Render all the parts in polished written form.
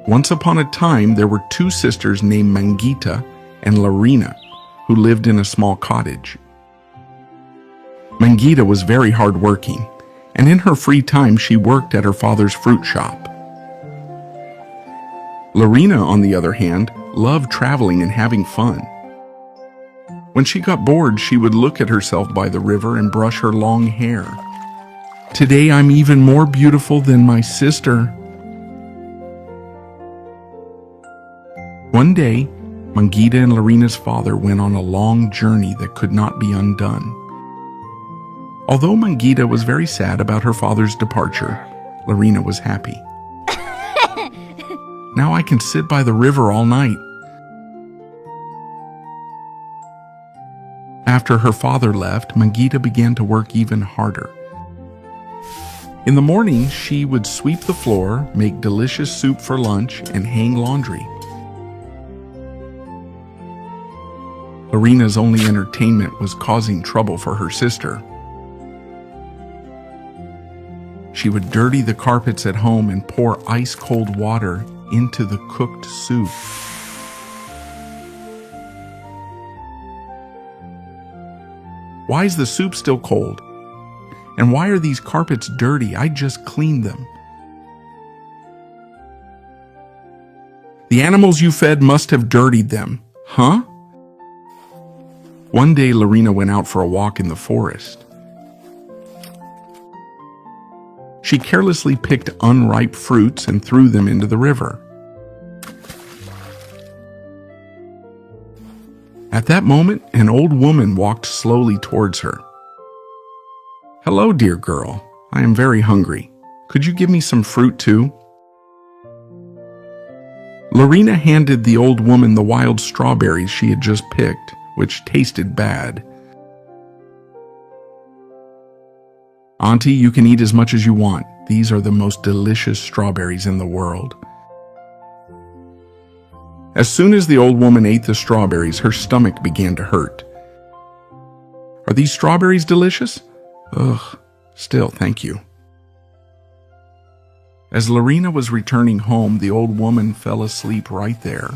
Once upon a time, there were two sisters named Mangita and Larina who lived in a small cottage. Mangita was very hardworking, and in her free time she worked at her father's fruit shop. Larina, on the other hand, loved traveling and having fun. When she got bored, she would look at herself by the river and brush her long hair. "Today I'm even more beautiful than my sister." One day, Mangita and Larina's father went on a long journey that could not be undone. Although Mangita was very sad about her father's departure, Larina was happy. "Now I can sit by the river all night." After her father left, Mangita began to work even harder. In the morning, she would sweep the floor, make delicious soup for lunch, and hang laundry. Larina's only entertainment was causing trouble for her sister. She would dirty the carpets at home and pour ice-cold water into the cooked soup. "Why is the soup still cold? And why are these carpets dirty? I just cleaned them." "The animals you fed must have dirtied them, huh?" One day, Larina went out for a walk in the forest. She carelessly picked unripe fruits and threw them into the river. At that moment, an old woman walked slowly towards her. "Hello, dear girl. I am very hungry. Could you give me some fruit too?" Larina handed the old woman the wild strawberries she had just picked, which tasted bad. "Auntie, you can eat as much as you want. These are the most delicious strawberries in the world." As soon as the old woman ate the strawberries, her stomach began to hurt. "Are these strawberries delicious?" "Ugh, still, thank you." As Larina was returning home, the old woman fell asleep right there.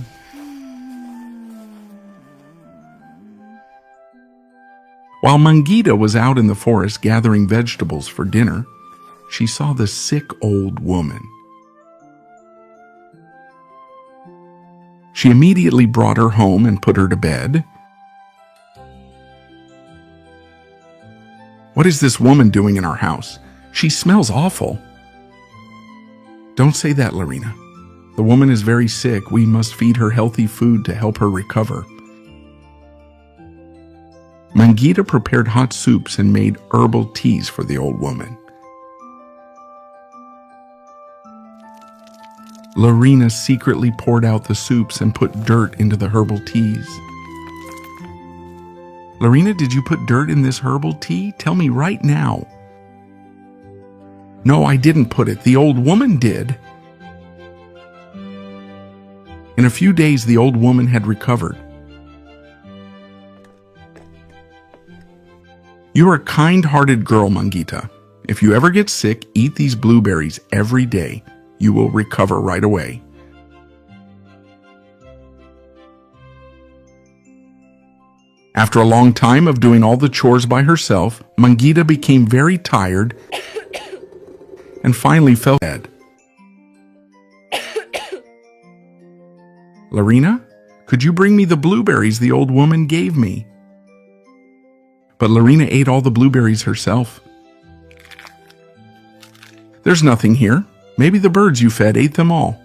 While Mangita was out in the forest gathering vegetables for dinner, she saw the sick old woman. She immediately brought her home and put her to bed. "What is this woman doing in our house? She smells awful." "Don't say that, Larina. The woman is very sick. We must feed her healthy food to help her recover." Mangita prepared hot soups and made herbal teas for the old woman. Larina secretly poured out the soups and put dirt into the herbal teas. "Larina, did you put dirt in this herbal tea? Tell me right now." "No, I didn't put it. The old woman did." In a few days, the old woman had recovered. "You are a kind-hearted girl, Mangita. If you ever get sick, eat these blueberries every day. You will recover right away." After a long time of doing all the chores by herself, Mangita became very tired and finally fell dead. "Larina, could you bring me the blueberries the old woman gave me?" But Larina ate all the blueberries herself. "There's nothing here. Maybe the birds you fed ate them all."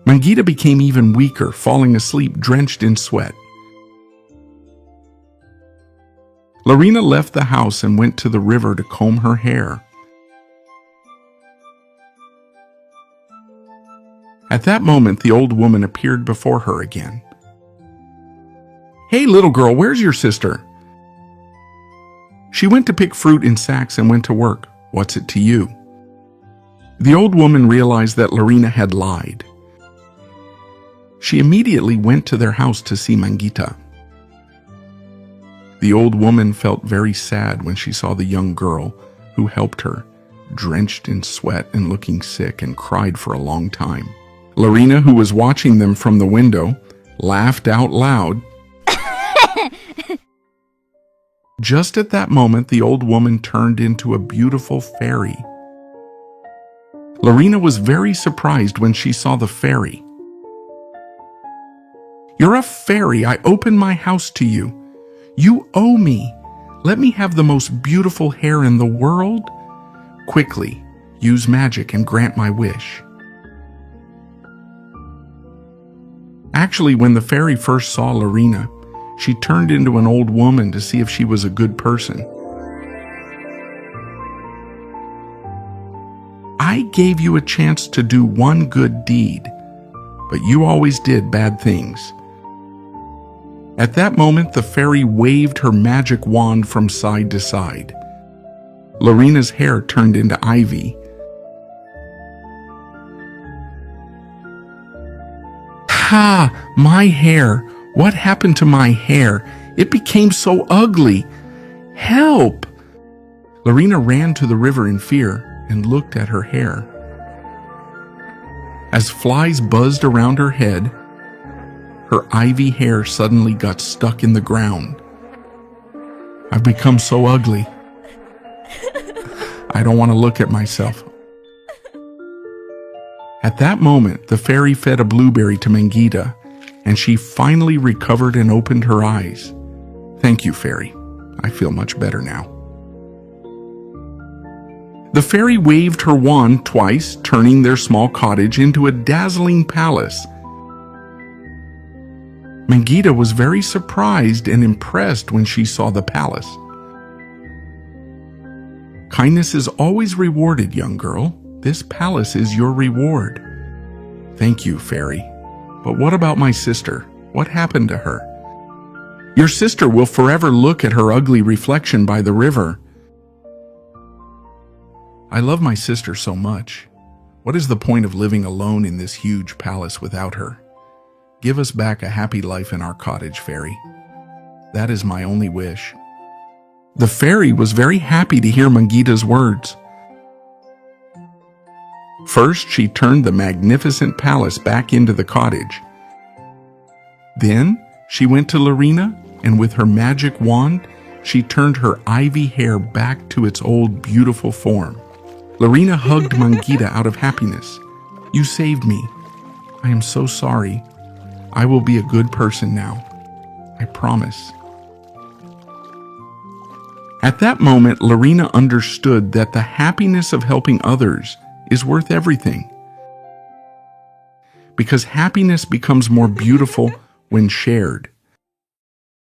Mangita became even weaker, falling asleep drenched in sweat. Larina left the house and went to the river to comb her hair. At that moment, the old woman appeared before her again. "Hey, little girl, where's your sister?" "She went to pick fruit in sacks and went to work. What's it to you?" The old woman realized that Larina had lied. She immediately went to their house to see Mangita. The old woman felt very sad when she saw the young girl, who helped her, drenched in sweat and looking sick, and cried for a long time. Larina, who was watching them from the window, laughed out loud. Just at that moment, the old woman turned into a beautiful fairy. Larina was very surprised when she saw the fairy. "You're a fairy. I open my house to you. You owe me. Let me have the most beautiful hair in the world. Quickly, use magic and grant my wish." Actually, when the fairy first saw Larina, she turned into an old woman to see if she was a good person. "I gave you a chance to do one good deed, but you always did bad things." At that moment, the fairy waved her magic wand from side to side. Larina's hair turned into ivy. "Ha! My hair! What happened to my hair? It became so ugly! Help!" Larina ran to the river in fear and looked at her hair. As flies buzzed around her head, her ivy hair suddenly got stuck in the ground. "I've become so ugly. I don't want to look at myself." At that moment, the fairy fed a blueberry to Mangita, and she finally recovered and opened her eyes. "Thank you, fairy. I feel much better now." The fairy waved her wand twice, turning their small cottage into a dazzling palace. Mangita was very surprised and impressed when she saw the palace. "Kindness is always rewarded, young girl. This palace is your reward." "Thank you, fairy. But what about my sister? What happened to her?" "Your sister will forever look at her ugly reflection by the river." "I love my sister so much. What is the point of living alone in this huge palace without her? Give us back a happy life in our cottage, fairy. That is my only wish." The fairy was very happy to hear Mangita's words. First, she turned the magnificent palace back into the cottage. Then, she went to Larina, and with her magic wand, she turned her ivy hair back to its old beautiful form. Larina hugged Mangita out of happiness. "You saved me. I am so sorry. I will be a good person now. I promise." At that moment, Larina understood that the happiness of helping others is worth everything. Because happiness becomes more beautiful when shared.